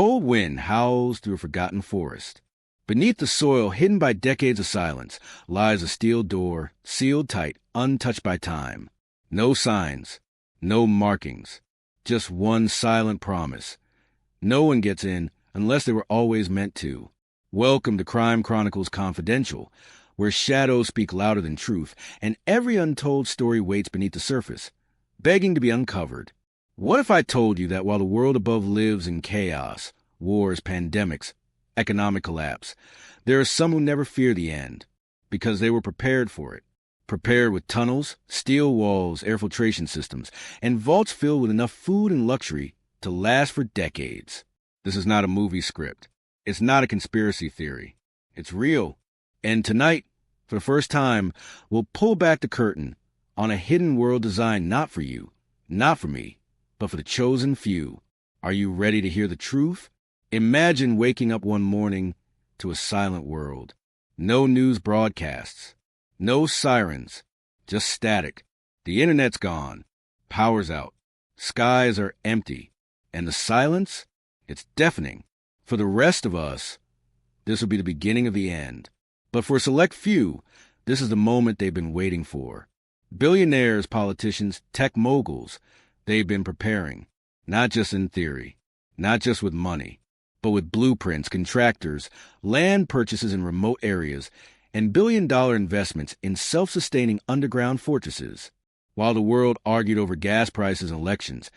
cold wind howls through a forgotten forest. Beneath the soil, hidden by decades of silence, lies a steel door, sealed tight, untouched by time. No signs, no markings, just one silent promise. No one gets in unless they were always meant to. Welcome to Crime Chronicles Confidential, where shadows speak louder than truth, and every untold story waits beneath the surface, begging to be uncovered. What if I told you that while the world above lives in chaos, wars, pandemics, economic collapse, there are some who never fear the end, because they were prepared for it. Prepared with tunnels, steel walls, air filtration systems, and vaults filled with enough food and luxury to last for decades. This is not a movie script. It's not a conspiracy theory. It's real. And tonight, for the first time, we'll pull back the curtain on a hidden world designed not for you, not for me, but for the chosen few. Are you ready to hear the truth? Imagine waking up one morning to a silent world. No news broadcasts. No sirens. Just static. The internet's gone. Power's out. Skies are empty. And the silence? It's deafening. For the rest of us, this will be the beginning of the end. But for a select few, this is the moment they've been waiting for. Billionaires, politicians, tech moguls, they've been preparing. Not just in theory. Not just with money. But with blueprints, contractors, land purchases in remote areas, and billion-dollar investments in self-sustaining underground fortresses. While the world argued over gas prices and elections,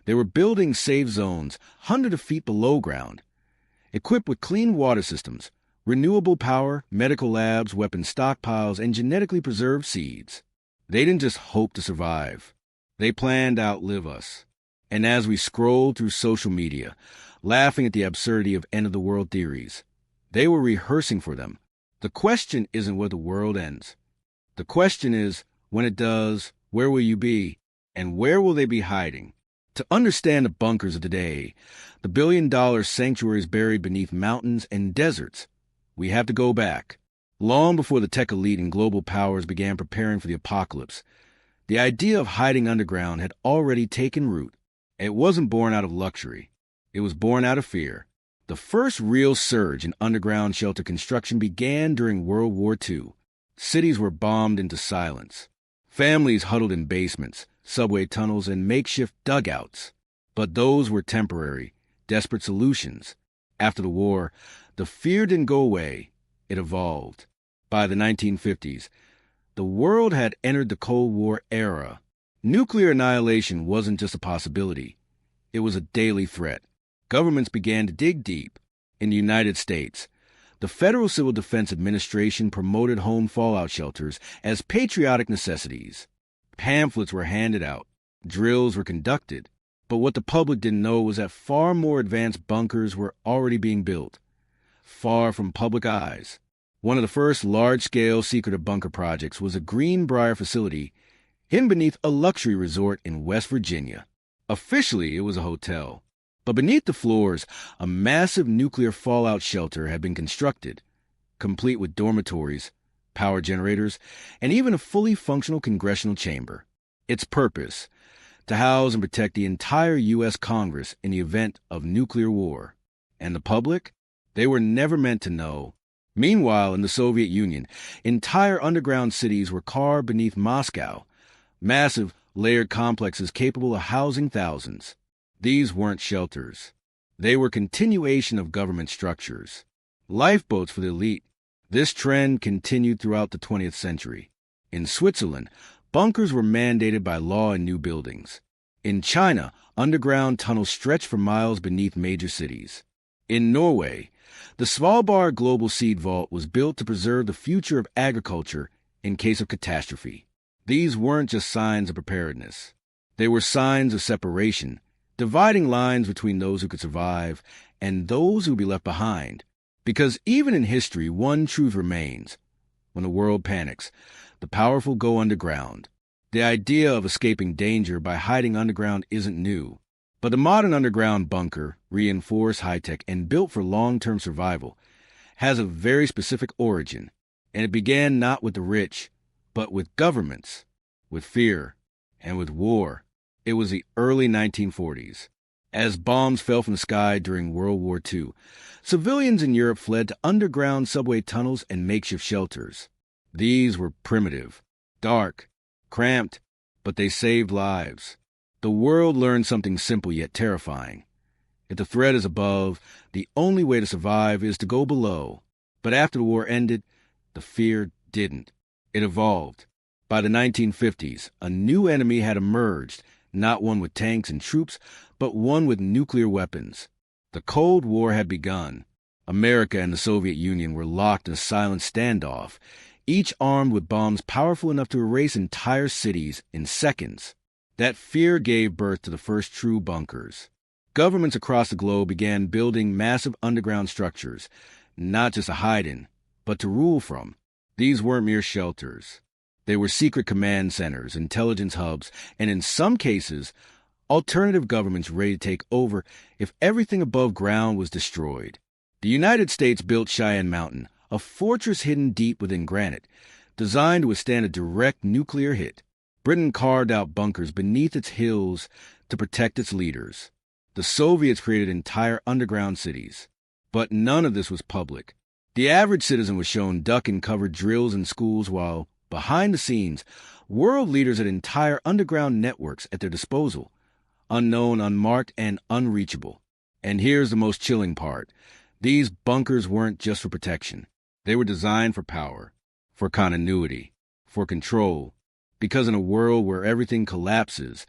they were building safe zones hundreds of feet below ground, equipped with clean water systems, renewable power, medical labs, weapon stockpiles, and genetically preserved seeds. They didn't just hope to survive. They planned to outlive us. And as we scrolled through social media, laughing at the absurdity of end-of-the-world theories, they were rehearsing for them. The question isn't where the world ends. The question is, when it does, where will you be, and where will they be hiding? To understand the bunkers of today, the billion-dollar sanctuaries buried beneath mountains and deserts, we have to go back. Long before the tech elite and global powers began preparing for the apocalypse, the idea of hiding underground had already taken root. It wasn't born out of luxury. It was born out of fear. The first real surge in underground shelter construction began during World War II. Cities were bombed into silence. Families huddled in basements, subway tunnels, and makeshift dugouts. But those were temporary, desperate solutions. After the war, the fear didn't go away. It evolved. By the 1950s, the world had entered the Cold War era. Nuclear annihilation wasn't just a possibility. It was a daily threat. Governments began to dig deep. In the United States, the Federal Civil Defense Administration promoted home fallout shelters as patriotic necessities. Pamphlets were handed out. Drills were conducted. But what the public didn't know was that far more advanced bunkers were already being built, far from public eyes. One of the first large-scale secretive bunker projects was a Greenbrier facility hidden beneath a luxury resort in West Virginia. Officially, it was a hotel. But beneath the floors, a massive nuclear fallout shelter had been constructed, complete with dormitories, power generators, and even a fully functional congressional chamber. Its purpose: to house and protect the entire U.S. Congress in the event of nuclear war. And the public? They were never meant to know. Meanwhile, in the Soviet Union, entire underground cities were carved beneath Moscow, massive, layered complexes capable of housing thousands. These weren't shelters. They were continuation of government structures. Lifeboats for the elite. This trend continued throughout the 20th century. In Switzerland, bunkers were mandated by law in new buildings. In China, underground tunnels stretched for miles beneath major cities. In Norway, the Svalbard Global Seed Vault was built to preserve the future of agriculture in case of catastrophe. These weren't just signs of preparedness. They were signs of separation, dividing lines between those who could survive and those who would be left behind. Because even in history, one truth remains. When the world panics, the powerful go underground. The idea of escaping danger by hiding underground isn't new. But the modern underground bunker, reinforced, high-tech, and built for long-term survival, has a very specific origin. And it began not with the rich, but with governments, with fear, and with war. It was the early 1940s. As bombs fell from the sky during World War II, civilians in Europe fled to underground subway tunnels and makeshift shelters. These were primitive, dark, cramped, but they saved lives. The world learned something simple yet terrifying. If the threat is above, the only way to survive is to go below. But after the war ended, the fear didn't. It evolved. By the 1950s, a new enemy had emerged, not one with tanks and troops, but one with nuclear weapons. The Cold War had begun. America and the Soviet Union were locked in a silent standoff, each armed with bombs powerful enough to erase entire cities in seconds. That fear gave birth to the first true bunkers. Governments across the globe began building massive underground structures, not just to hide in, but to rule from. These weren't mere shelters. They were secret command centers, intelligence hubs, and in some cases, alternative governments ready to take over if everything above ground was destroyed. The United States built Cheyenne Mountain, a fortress hidden deep within granite, designed to withstand a direct nuclear hit. Britain carved out bunkers beneath its hills to protect its leaders. The Soviets created entire underground cities. But none of this was public. The average citizen was shown duck-and-cover drills in schools while, behind the scenes, world leaders had entire underground networks at their disposal, unknown, unmarked, and unreachable. And here's the most chilling part. These bunkers weren't just for protection. They were designed for power, for continuity, for control. Because in a world where everything collapses,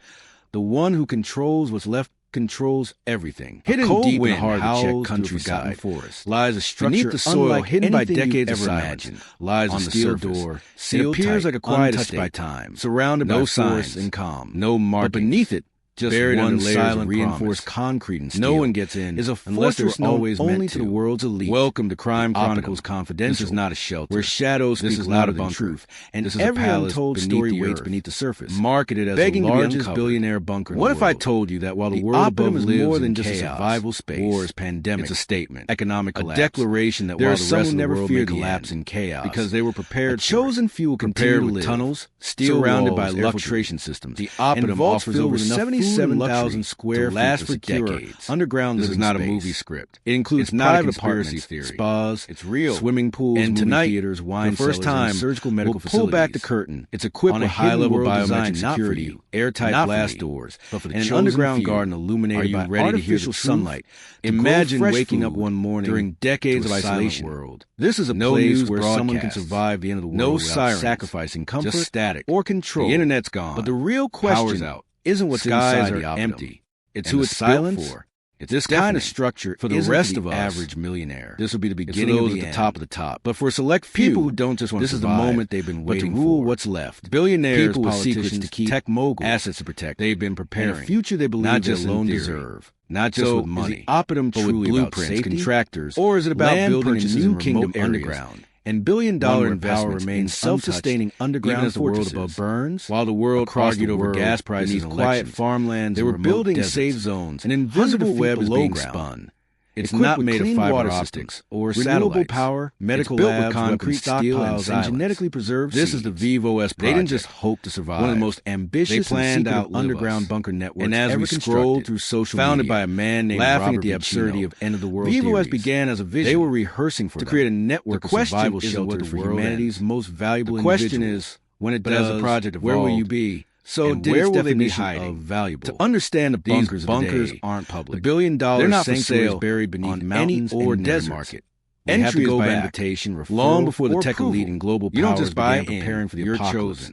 the one who controls what's left controls everything. Hidden deep in the heart of the Czech countryside forest lies a structure beneath the soil hidden by decades of silence. Lies a steel door, sealed tight, like a quiet estate, by time, surrounded by signs and calm, no markings. But beneath it, just buried one silent reinforced concrete and steel. No one gets in, is a fortress always only to the world's elite. Welcome to Crime Chronicles Confidential. This is not a shelter where shadows speak louder than truth, and every untold story waits beneath the surface. Marketed as the largest billionaire bunker in the world. What if I told you that while the world above is more than just a survival space, wars, pandemics, it's a statement, economic collapse, a declaration that while the rest of the world may collapse in chaos, because they were prepared, chosen few will continue to live, tunnels, steel surrounded by filtration systems, the Oppidum offers over 77,000 square feet for decades. Underground this is not a movie script. It includes private apartments, spas, it's real, swimming pools, and tonight, theaters, wine cellars, and surgical medical facilities. Pull back the curtain. It's equipped with high-level biometric security, airtight blast doors, but for the an underground garden illuminated by artificial sunlight. Imagine waking up one morning during decades of isolation. This is a place where someone can survive the end of the world without sacrificing comfort, just static, or control. The internet's gone, but the real question isn't what's skies are empty. It's who it's silent for. It's this kind of structure for the rest of us. Average millionaire. This will be the beginning of the top of the top. But for select few, people who don't just want to survive, this is the moment they've been waiting for. To rule what's left. Billionaires, people with secrets to keep, tech moguls, assets to protect. They've been preparing a future they believe not just alone deserve. Not just with money, Oppidum but with blueprints, contractors, or is it about building a new kingdom underground? And billion-dollar investments remain self-sustaining underground fortresses. The world above burns, while the world argued over gas prices and quiet farmlands. They were building safe zones. An invisible web is being spun. It's not made of fiber optics or renewable power, medical labs, concrete stockpiles, and genetically preserved seeds. This is the V.U.M.b.s. project. They didn't just hope to survive. One of the most ambitious and secretive underground bunker networks ever constructed. And as we scrolled through social media, founded by a man named laughing at the absurdity of end-of-the-world theories, V.U.M.b.s. began as a vision. They were rehearsing for to create a network of survival shelters for humanity's most valuable individuals. The question is, when it does, the project evolved, where will you be? So where will they be hiding? Valuable. To understand the bunkers aren't public. The billion-dollar sanctuaries buried beneath mountains and deserts. Market. Entry is by invitation, long before the tech elite and global powers began preparing for the apocalypse.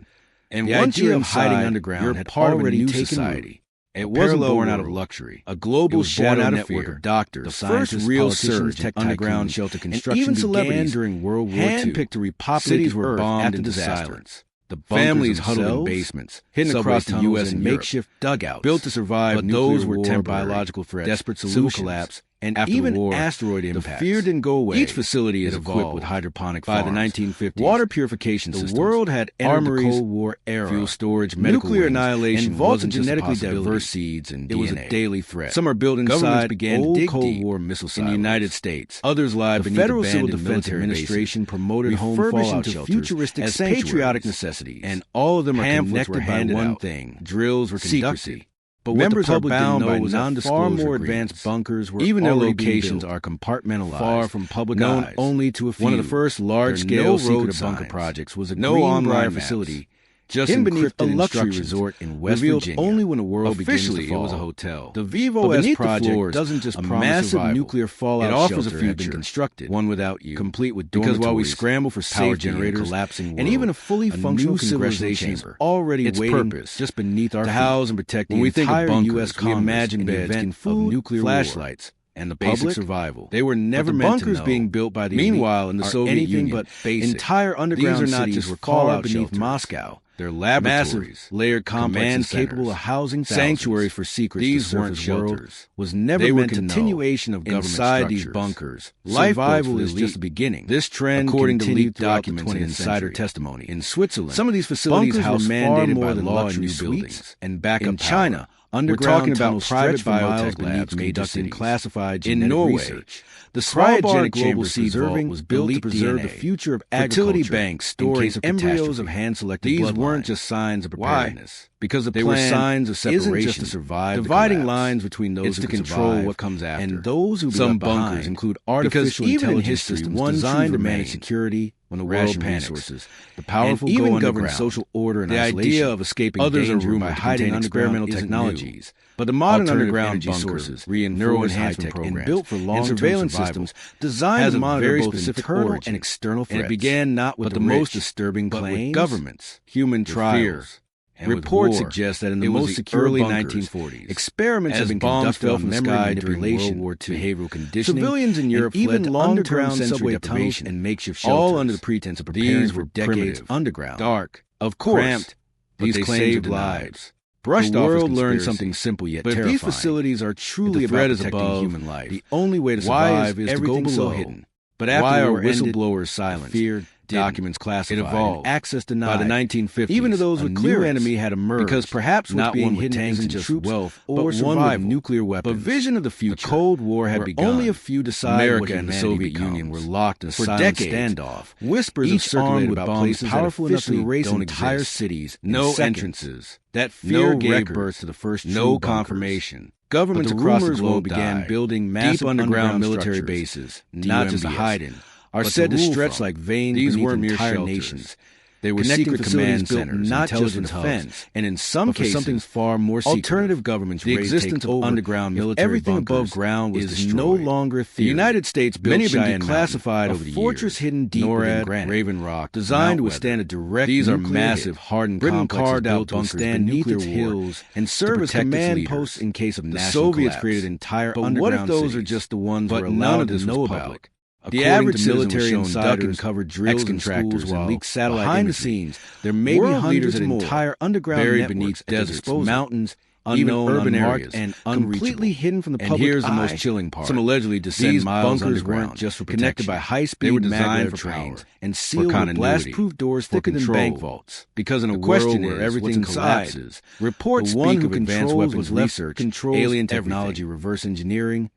And once you're hiding underground, you're part of a new society. It wasn't born out of luxury. A global shadow network of doctors, the first real surge tech underground shelter construction, and even celebrities during World War II. Handpicked to repopulate cities were bombed into silence. The families huddled in basements, hidden across the U.S. in makeshift dugouts, built to survive. But those were temporary biological threats, desperate solutions, collapse, and after even war, asteroid impacts. The fear didn't go away. Each facility is equipped with hydroponic farms. By the 1950s, water purification systems. The world had armories, the Cold War era, fuel storage, nuclear annihilation, and vaulted genetically diverse seeds and DNA. It was a daily threat. Some are built inside old Cold War missile silos. In the United States, others lie beneath Federal Civil Defense Administration promoted home fallout shelters futuristic as patriotic necessities, and all of them are connected by one thing: drills were conducted. But members are bound by non-disclosure far more advanced bunkers where even their locations are compartmentalized, far from public known eyes. Only to a few. One of the first large-scale secret bunker projects was a Greenbrier facility just hidden beneath a luxury resort in West Virginia. Only when the world officially begins to fall. It was a hotel. The D.U.M.B.s project doesn't just promise massive survival. Nuclear fallout. It offers a future been constructed, one without you, complete with dormitories, because while we scramble for power generators, collapsing world, and even a fully functional civilization is already waiting just beneath our to house and protect the entire U.S. Congress. We imagine the event of nuclear flashlights. And the basic survival. They were never meant to know. Bunkers being built by the meanwhile in the Soviet Union, but basic. Entire underground these are not cities just far beneath shelters. Moscow. They're laboratories, massive, layered complexes capable of housing sanctuaries for secrets. These weren't shelters. Was never meant to know. Continuation of government inside these bunkers. Survival is just the beginning. This trend, according to leaked documents and insider testimony, in Switzerland, some of these facilities house mandated by law in new buildings and backup in China. We're talking about private biotech labs conducting classified genetic research. The cryogenic global seed vault was built to preserve the future of agriculture. Fertility banks storing embryos of hand-selected bloodlines. These weren't just signs of preparedness. Because they were signs of separation. Isn't just to survive dividing lines between those who control what comes after and those who some bunkers include artificial intelligence systems designed to manage security when the world panics. Resources. The powerful and even govern social order and isolation. The idea of escaping others are rumored by hiding experimental technologies. But the modern underground sources, neuroenhancement program, and built for long-term surveillance systems designed to monitor both internal and external threats. And it began not with the most disturbing claims, but with governments, human trials. Reports suggest that in the most secure early 1940s, experiments have been conducted on memory manipulation, World War II, behavioral conditioning. Civilians in Europe fled to underground subway tunnels and makeshift shelters, all under the pretense of preparing for decades underground, dark, of course, cramped. These claims of lives. Brushed off. The world learned something simple yet terrifying. But if these facilities are truly about protecting human life, the only way to survive is to go below hidden. But after why are whistleblowers silent? Feared, documents classified, it evolved, access denied. By the 1950s, even to those with clear enemy had emerged, because perhaps not one with tanks and just wealth, or one with nuclear weapons. But vision of the future. The Cold War had begun. Only a few decided America and the Soviet Union were locked in a silent standoff. Whispers have circulated about places powerful enough to erase entire cities. No entrances. That fear gave birth to the first no confirmation. Governments across the globe began building massive underground military bases, not just to hide in, are said to stretch like veins beneath entire nations. They were secret command centers, not just for defense, and in some cases, something far more secret. Alternative governments, the existence of underground military everything above ground is no longer a theory. The United States built many have been declassified over the years. A fortress hidden deep within granite, Raven Rock, designed to withstand a direct. These are massive, hardened complexes carved out bunkers beneath its hills and serve as command posts in case of national collapse. The Soviets created entire underground cities. But what if those are just the ones we're allowed to know about? The average military insiders covered drills and schools while leaked satellite behind the scenes. There may be hundreds of entire underground buried beneath deserts, mountains, unknown urban areas, and completely hidden from the public eye. And here's the most chilling part: some allegedly descend miles bunkers weren't just for connected by high-speed maglev trains and sealed with blast-proof doors thicker than bank vaults. Because in a world where everything collapses, reports speak of advanced weapons research, alien technology, reverse engineering,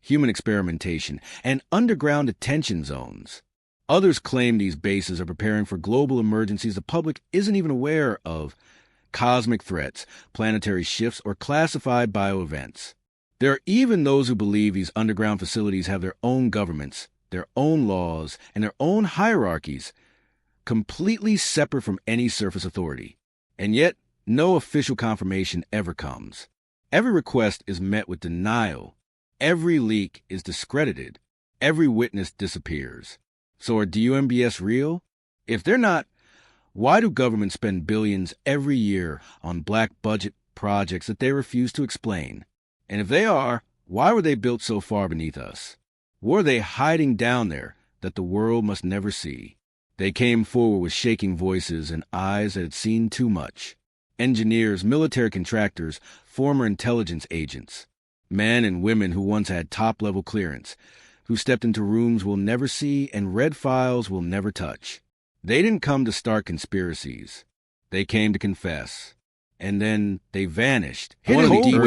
human experimentation, and underground detention zones. Others claim these bases are preparing for global emergencies the public isn't even aware of, cosmic threats, planetary shifts, or classified bioevents. There are even those who believe these underground facilities have their own governments, their own laws, and their own hierarchies, completely separate from any surface authority. And yet, no official confirmation ever comes. Every request is met with denial. Every leak is discredited. Every witness disappears. So are D.U.M.B.s real? If they're not, why do governments spend billions every year on black budget projects that they refuse to explain? And if they are, why were they built so far beneath us? What are they hiding down there that the world must never see? They came forward with shaking voices and eyes that had seen too much. Engineers, military contractors, former intelligence agents. Men and women who once had top-level clearance, who stepped into rooms we'll never see and read files we'll never touch. They didn't come to start conspiracies. They came to confess. and then they vanished. One of the deep,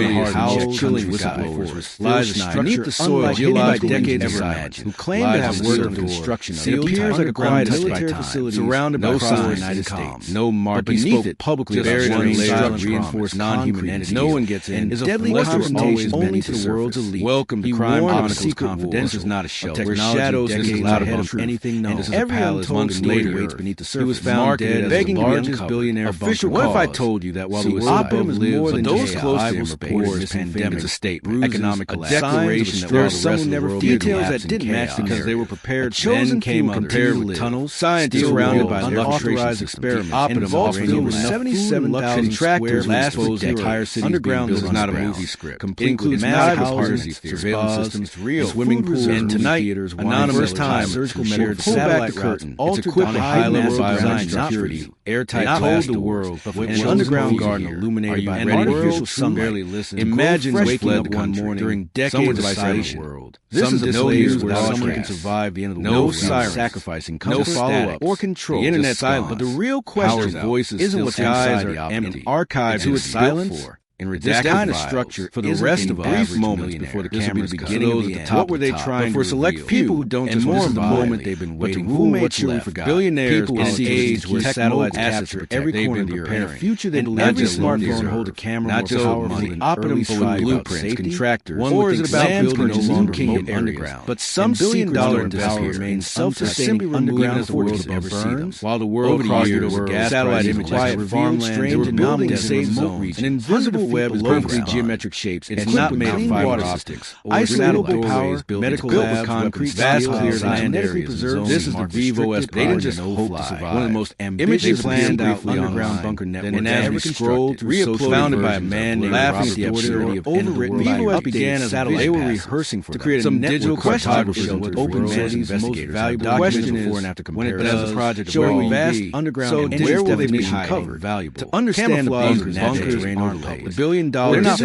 chilling whistleblowers lies beneath the soil geological decades of silence, who claim to have worked on the construction of it appears like a quiet military facility surrounded by no United States, no mark beneath it, publicly buried in layers reinforced non-human entities. No one gets in. Is a deadly confrontation only to the world's elite. Welcome to Crime Chronicles Confidential. This is not a show where shadows decades ahead of anything known. Every untold later waits beneath the surface. He was found dead, begging the largest billionaire official. What if I told you that while the Oppidum is more than those close to him reported this pandemic, a statement, economic declaration that there's some who never details that didn't match because they were prepared. Chosen came compared with tunnels, scientists surrounded by unauthorized experiments, and vaults filled with 77,000 tractors last exposed the entire city. Underground is not a movie script. Includes massive houses, surveillance systems, real swimming pools, and tonight, anonymous time, surgical medical satellite curtain. It's equipped with high-level design security, airtight, told the world, an underground garden illuminated by artificial sun barely listens. Imagine waking up one morning during decades of isolation. This is no years where someone can survive the end of the world. No siren, sacrificing, no follow-up or control. The internet silent, but the real question isn't what's inside the empty. Archives who it's silent for. In redacted kind of structure for the rest of brief moments before the cameras begin those at the top. What were they trying to for select people who don't just more of the moment they've been waiting for? What's left? Billionaires in an age where satellites capture every corner of the earth. In a future they believe every smartphone hold a camera, not just powerful than Oppidum full blueprints, contractors, or is it about building no longer kingdom underground? But some billion-dollar investors remain self-sustaining underground as the world ever burns, while the world crosses over satellite images, quiet farmlands, they were building safe zones, an invisible web is perfectly geometric shapes. It's not made of fiber optics. Isolatable power, medical labs, concrete, vast cleared land areas. This is the D.U.M.B.s. They didn't just hope to survive. One of the most ambitious planned out underground bunker networks. And as we scrolled through social, founded by a man named laughing at the absurdity of overwritten D.U.M.B.s began as they were rehearsing for create some digital cartography with open cities. Most valuable question before and after comparison. But as a project showing vast underground and where will they be covered? Valuable to understand the bunkers overlaid. $1 billion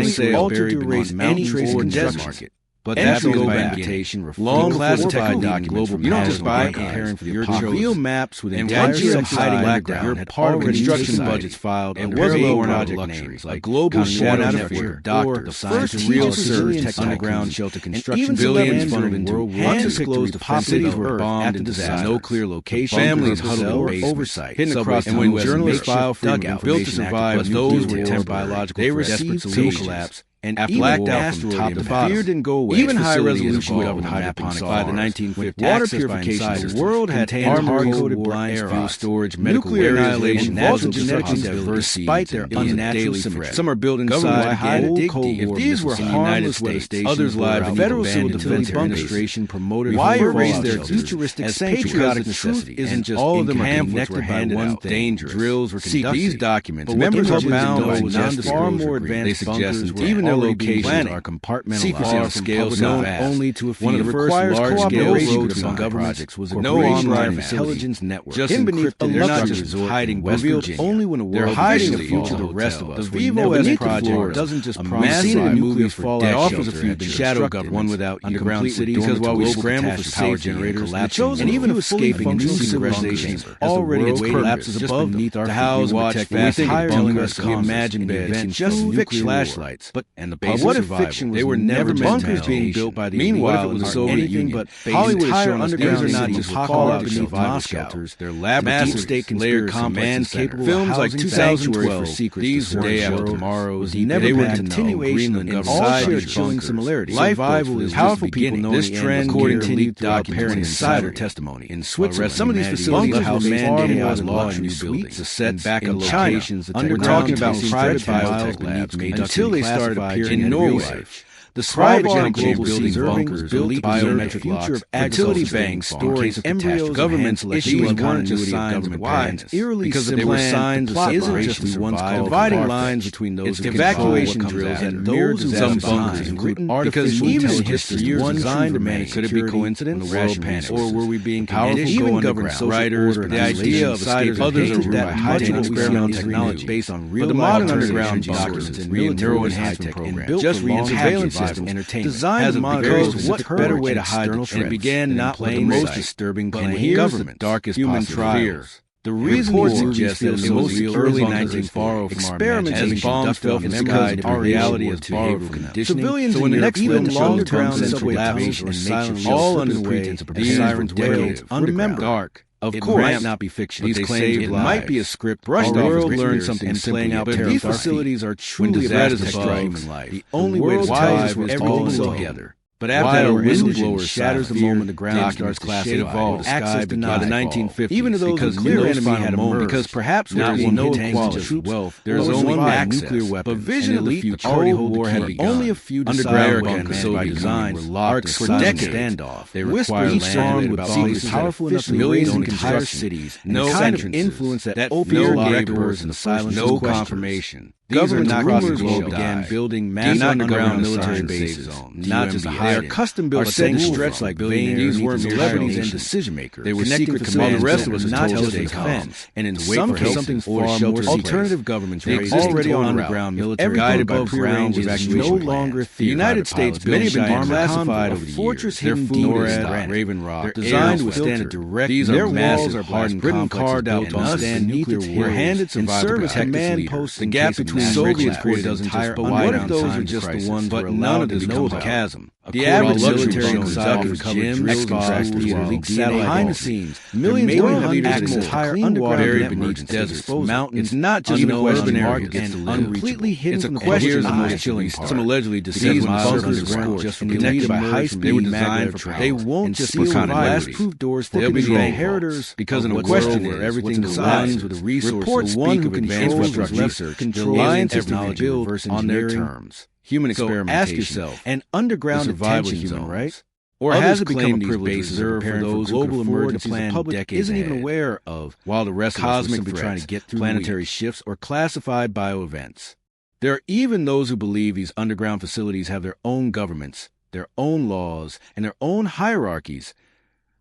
sale altered to erase any trace of desert market. But that's go by invitation, long classified document global. You don't just buy comparing for your real maps with entire hiding background. You're part of construction budgets filed and parallel project names like global shadow network, doctor, the science of real surge, underground shelter construction, billions funded in world war II. Disclosed the cities were bombed and disaster. No clear location. Families huddled in oversight, hidden across. And when journalists filed for information, built to survive, those were temp biological. They received sea collapse. And blacked out from top to bottom. Fear didn't go away. Even high-resolution with hydroponics by the 1950s. Water purification. The world had hard-coded blind fuel storage, nuclear annihilation, natural genetic diversity, despite their unnatural threat. Some are built inside old Cold War. If these were harmless States, others live in Federal Civil Defense Administration promoted why erase their futuristic patriotic necessity. Isn't just all of them are connected by one thing. Drills were conducted. These documents, members are bound by just far more advanced bunkers. Even their locations are compartmentalized. Secrecy on scales known only to a few. One of the first large-scale road design projects was a no online intelligence network. Just encrypted, they're not just hiding West Virginia. Only when a world hiding the future the rest of us. The D.U.M.B.s project doesn't just promise nuclear fallout. It offers a future shadow government, one without underground cities. Because while we scramble for power generators, and even escaping a new civilization already its collapses above beneath our house, watch fast, telling us we imagine beds, just fixed flashlights, but and the basic what if fiction they were never bunkers being built by the meanwhile it was the Soviet Union, but Hollywood has shown underground are not just fallout beneath Moscow. They're massive state conspiracy commands capable films like 2012. These Day After Tomorrow was never they were a continuation of all shared chilling similarities. Survival is powerful people knowing this trend according to leaked documentary insider testimony. In Switzerland, some of these facilities house mandated by law in new buildings, a set back in locations. We're talking about private biotech labs until they started in Norway. The cryogenic global building bunkers, elite biometric future of fertility banks, stores embryos, governments issuing continuity of government plans, eerily because they were signs of separation once called dividing lines between those evacuation drills and those who some bunkers including artificial intelligence years designed to manage. Could it be coincidence, world panic, or were we being powerful? Even government writers, the idea of escape others are that high-tech experimental technology based on real modern underground bunkers and real neural enhancement programs, just for surveillance entertainment designed to monitor what better way to hide the threats. And it began not with the most disturbing claim government, darkest human trials. The reason these suggests that the most early 1940s experiments bombs fell from the sky to reality as behavioral conditioning. Civilians in the next long-term subway tunnels or silently all under the pretense of sirens decades remember dark. Of course, it might not be fiction. These claims it might be a script brushed off as learn something and playing out. But these facilities are truly about human life. The only way to survive is all together. But after a whistleblower shatters the moment the ground starts classifying the sky by the 1950s, even to those because clear enemy had emerged, because perhaps there is no equality of wealth, there is only nuclear weapons, but vision of the future already war had begun. Only a few underground bunkers by design were locked for decades. Standoff. They require each armed with bases powerful enough to millions in entire cities, no kind of influence that opioid records in the silence, no confirmation. Governments across the globe began building massive underground military bases, not just hiding. They are custom-built things stretched like Billionaire. These weren't celebrities and decision-makers. They were secret commands. The rest of us not just defense. And in some cases, something far more alternative governments already on underground military guided by ground evacuation no longer the United States. Many have been classified over the years. Their NORAD, Raven Rock, designed to withstand a direct. Their walls are hardened, Britain carved out to withstand nuclear war. Handed survivors command posts. The gap between Soviets created entire what if those are just the ones but none of them know the chasm? The average military inside of G.U.M.B.s leaked satellite behind the scenes. Millions of leaders in entire underground buried beneath deserts, mountains. It's not just an urban area and completely hidden. It's a question of the most chilling part. Some allegedly deceased bunkers underground just connected by high-speed maglev trains. They won't just seal blast-proof doors. They'll be the inheritors because in a question where everything aligns with the resources, one who controls research, controls technology on their terms. Human experimentation. Ask yourself, an underground detention human, right? Or has it become a privilege reserved for those global emergencies the public isn't even aware of, while the rest cosmic of us trying to get through planetary shifts or classified bioevents? There are even those who believe these underground facilities have their own governments, their own laws, and their own hierarchies,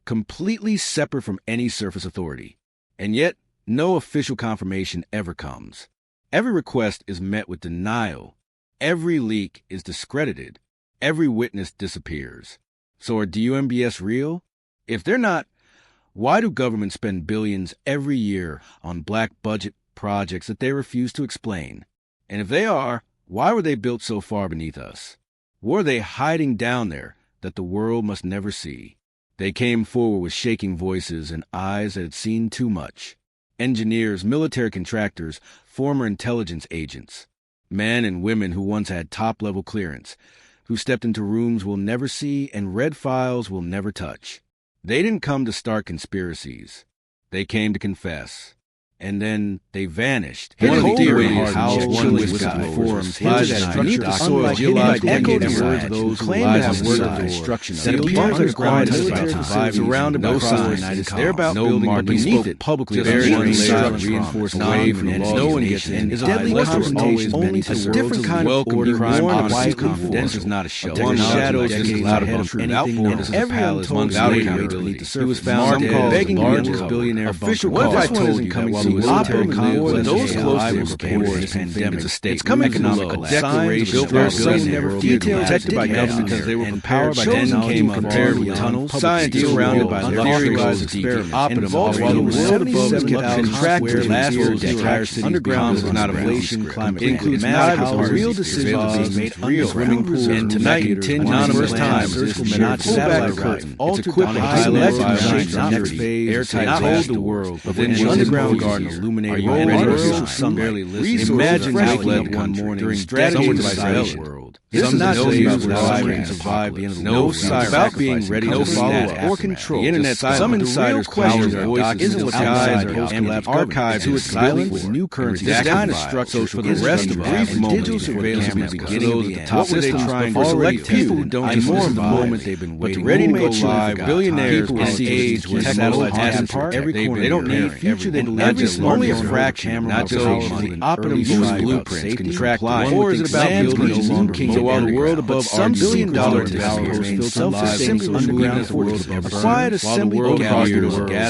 completely separate from any surface authority. And yet, no official confirmation ever comes. Every request is met with denial. Every leak is discredited. Every witness disappears. So are D.U.M.B.s real? If they're not, why do governments spend billions every year on black budget projects that they refuse to explain? And if they are, why were they built so far beneath us? What are they hiding down there that the world must never see? They came forward with shaking voices and eyes that had seen too much. Engineers, military contractors, former intelligence agents. Men and women who once had top-level clearance, who stepped into rooms we'll never see and read files we'll never touch. They didn't come to start conspiracies. They came to confess. And then they vanished. One theory is how one whistleblower forums hinted at beneath the soil geological indicators of those who claim to have worked on the destruction of the bunkers ground surrounded by cyanide. They're about building beneath it publicly buried in silent reinforced away from no one gets in. Is deadly confrontation only to a different kind of order crime quietly confidential is not a show. One shadows just allowed ahead of anything else every palace months later beneath the surface. He was found begging the largest billionaire official call. What if I told you that Oppidum and Vivos and those close to this pandemic, it's coming economic declaration built for never detailed protected by government because they were empowered by came prepared with tunnels, scientists surrounded by theory guys experiments, and involved while the world 77,000 contractors last year entire city underground is not inflation climate. It includes massive real decisions made real swimming pools and tonight anonymous times not satellite curtain. It's equipped with high-level next phase airtight hold the world within the underground garden. Illuminate artificial sunlight. Imagine waking up one morning during someone's isolation world. This is not about survive the end of the no side about being ready to follow up or control. The internet some insiders question their voices isn't what guys are and lab archives who it's silent with new currency. This kind of structure for the rest of us. Digital surveillance will be beginning of the top. What were they trying to select people who don't inform the moment they've been waiting? Ready to go live. Billionaires in age where satellites has part every corner. They don't need future. They believe only a fraction, not just the Oppidum and Vivos blueprints contract. Or is it about building a longer So while the world above some billion-dollar investors self-sustaining underground forces, a quiet assembly of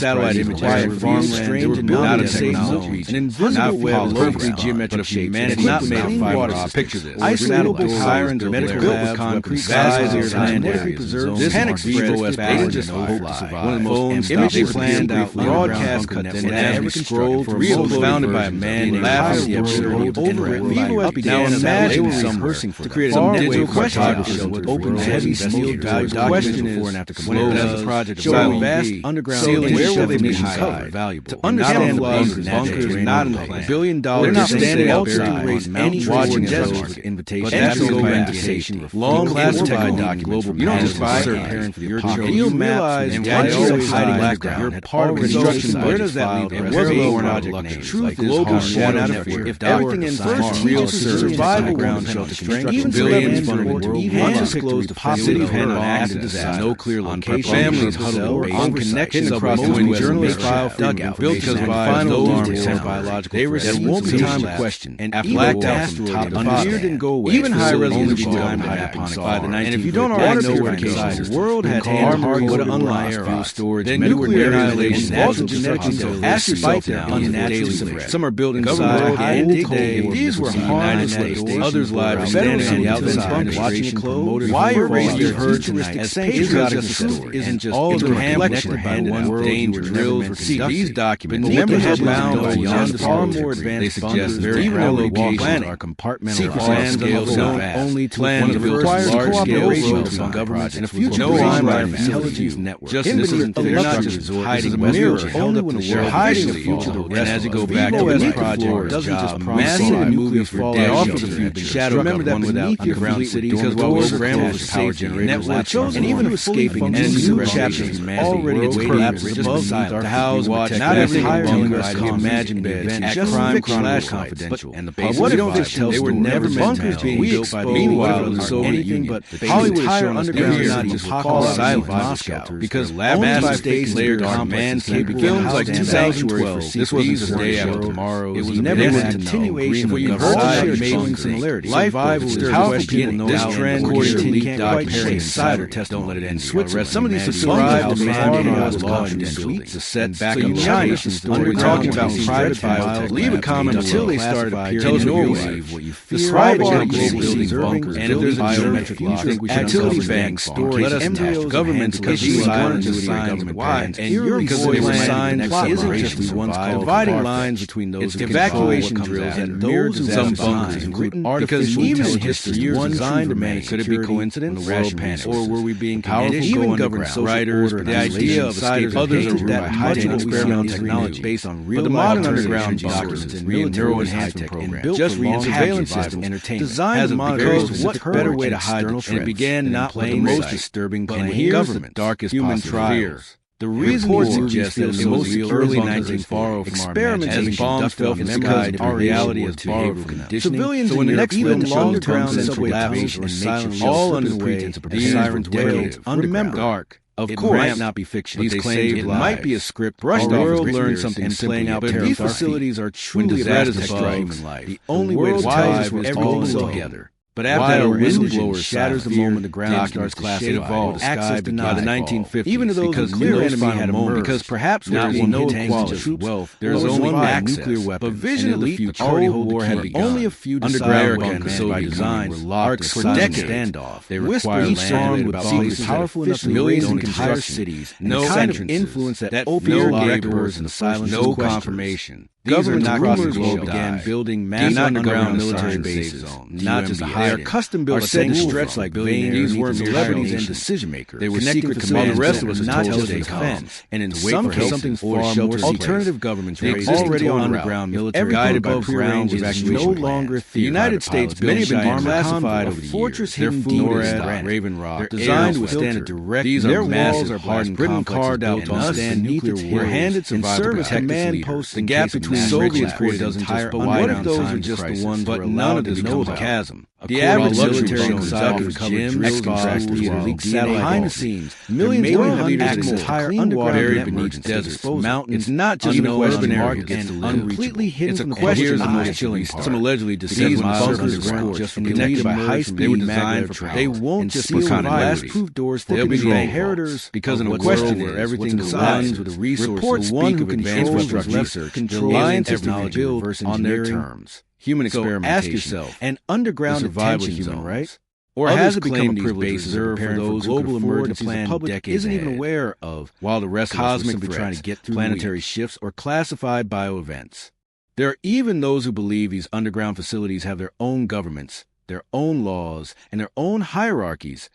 satellite images, quiet strange and not-safe zones, an invisible web of perfectly geometric shapes, and not made of fiber. Picture this: isolated sirens, medical labs, concrete sizes, land areas. This panic spread didn't just hope to survive. One of the most images planned out, broadcast cut, and as we scrolled, founded by a man laughing at the absurdity of Vivos now imagine someone to create a digital cartography shelter, open heavy steel doors. The question is, when it does a project of vast underground ceiling, where will they be hide? To understand the bunkers not in the plan. $1 billion. They're not standing outside raise any watching desert invitation. But that's no invitation. Long classified documents. You don't just buy preparing for your children. You realize why you're hiding background. You're part of construction. Where does that leave? Parallel project names. Truth is global shadow network. If everything in first real survival ground shelter construction billions funded world undisclosed to cities hand on acid disaster. No clear location. Families huddled on connections across the wind. Journalists file dugout built because by no alarm biological. They receive won't be time to question. And blacked out from top to bottom. Didn't go away. Even high resolution time hydroponic by the 1950s. And if you don't already know where the world had armored what an unlocked fuel storage, then nuclear annihilation, natural genetics, acid spike down on daily threat. Some are built inside high day. These were harmless. Others live standing on the outside watching it close. Why erase your herd tonight as patriotic story isn't just all the reflection by one danger drills for these documents. Members are bound by beyond the far more advanced bunkers. Even their locations are compartmentalized. Plans scales known only to one of the first large-scale between governments and a future no environment intelligence network. Just this isn't they're not just hiding a mirror. Only when they're hiding the future. And as you go back to this project, doesn't just massive nuclear fallout off of the future. Shadow remember that without underground cities, because while we're scrambling for power generators, and even escaping and new chapters already collapses above the house watch. Not every bunker I imagine beds at Crime Chronicles Confidential, and the base. What don't just tell they were never bunkers being built by meanwhile so anything but Hollywood shown underground not just call silent Moscow because massive stakes layered on man's capable films like 2012. This wasn't just day after tomorrow. It was never a continuation of government similarity. Survival is powerful people know this trend according to leaked documentary cider test. Don't let it end. Some of these have survived the farmhouse law and suites, the set back up China. We're talking about private biotech. Leave a comment until they started appearing in Norway. The survival of global building bunkers, and if there's a biometric law, I think we should utility banks, storage, embryos, governments issuing continuity government wide, and your because they were signed isn't just we once called dividing lines between those evacuation drills and those who some bunkers written because even in history one designed to manage. Could it be coincidence? Or were we being powerful? Even government writers, the idea of escape others are that high-tech experimental technology based on real the modern underground bunkers and neural enhancement program just read surveillance system entertainment designed to monitor what better way to hide the threat. And it began not with the most disturbing plan. Here's the darkest human trials. The reason you suggest that in the most early 1940s experiments as bombs fell from the sky, our reality is borrowed from conditioning. Civilians so in the next even long-term central labs and silence all under the pretense of these sirens wailed unremembered dark. Of course, it might not be fiction. These claims it might be a script brushed off. World learned something and playing out. But these facilities are truly disasters above human life. The only way to survive is all together. But after that, a whistleblower shatters the moment the ground starts classified, access denied by the 1950s. Even to those who clear enemy had a moment, because perhaps not one no equality wealth. There is only access, nuclear weapons. But vision of the future, Cold War had begun. Only a few underground bunkers by design were locked for decades. Standoff. They require land with secrets powerful enough to millions in entire cities. No kind of influence that fear gave birth in the silence. No confirmation. Governments across the globe began building massive underground military bases, not just they are custom-built, said to stretch like Billionaire. These weren't celebrities and decision-makers. They were secret commands. The rest of us not to stay calm. And in some cases, something far more alternative governments were already on underground military guided by ground was no longer the United States. Many have been classified over the fortress hidden NORAD, Raven Rock, designed to withstand a direct. These are massive, hardened, Britain carved out to withstand nuclear war. Handed survival command posts. The gap between Soviets created doesn't just. But what if those are just the ones? But none of this knows the chasm. The average luxury military bunker saga offers covered gyms, drills, exposed, contractors, leaked satellite behind the scenes. Millions of leaders in entire underground buried beneath deserts, mountains. It's not just a question market and completely hidden from the question of the most chilling part. Some allegedly deceased bunkers were just connected by high-speed. They were designed for power. They won't just seal blast-proof doors. They'll be the inheritors because in a world where everything runs with a resource, one who controls research, controls technology on their terms. Human experimentation. Ask yourself, an underground detention zone, right? Or has it become a privilege reserved for those global emergencies the public isn't even aware of, while the rest cosmic of us trying to get through planetary shifts or classified bio-events? There are even those who believe these underground facilities have their own governments, their own laws, and their own hierarchies,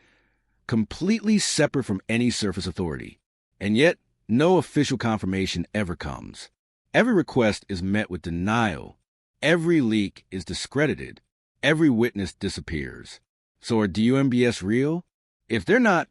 completely separate from any surface authority. And yet, no official confirmation ever comes. Every request is met with denial. Every leak is discredited. Every witness disappears. So are D.U.M.B.s real? If they're not,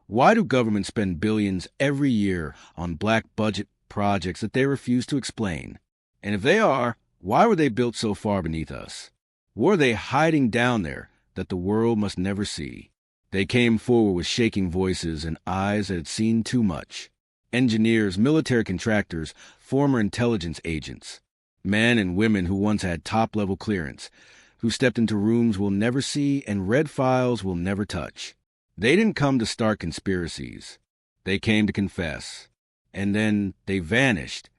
why do governments spend billions every year on black budget projects that they refuse to explain? And if they are, why were they built so far beneath us? What are they hiding down there that the world must never see? They came forward with shaking voices and eyes that had seen too much. Engineers, military contractors, former intelligence agents. Men and women who once had top-level clearance, who stepped into rooms we'll never see and read files we'll never touch. They didn't come to start conspiracies. They came to confess. And then they vanished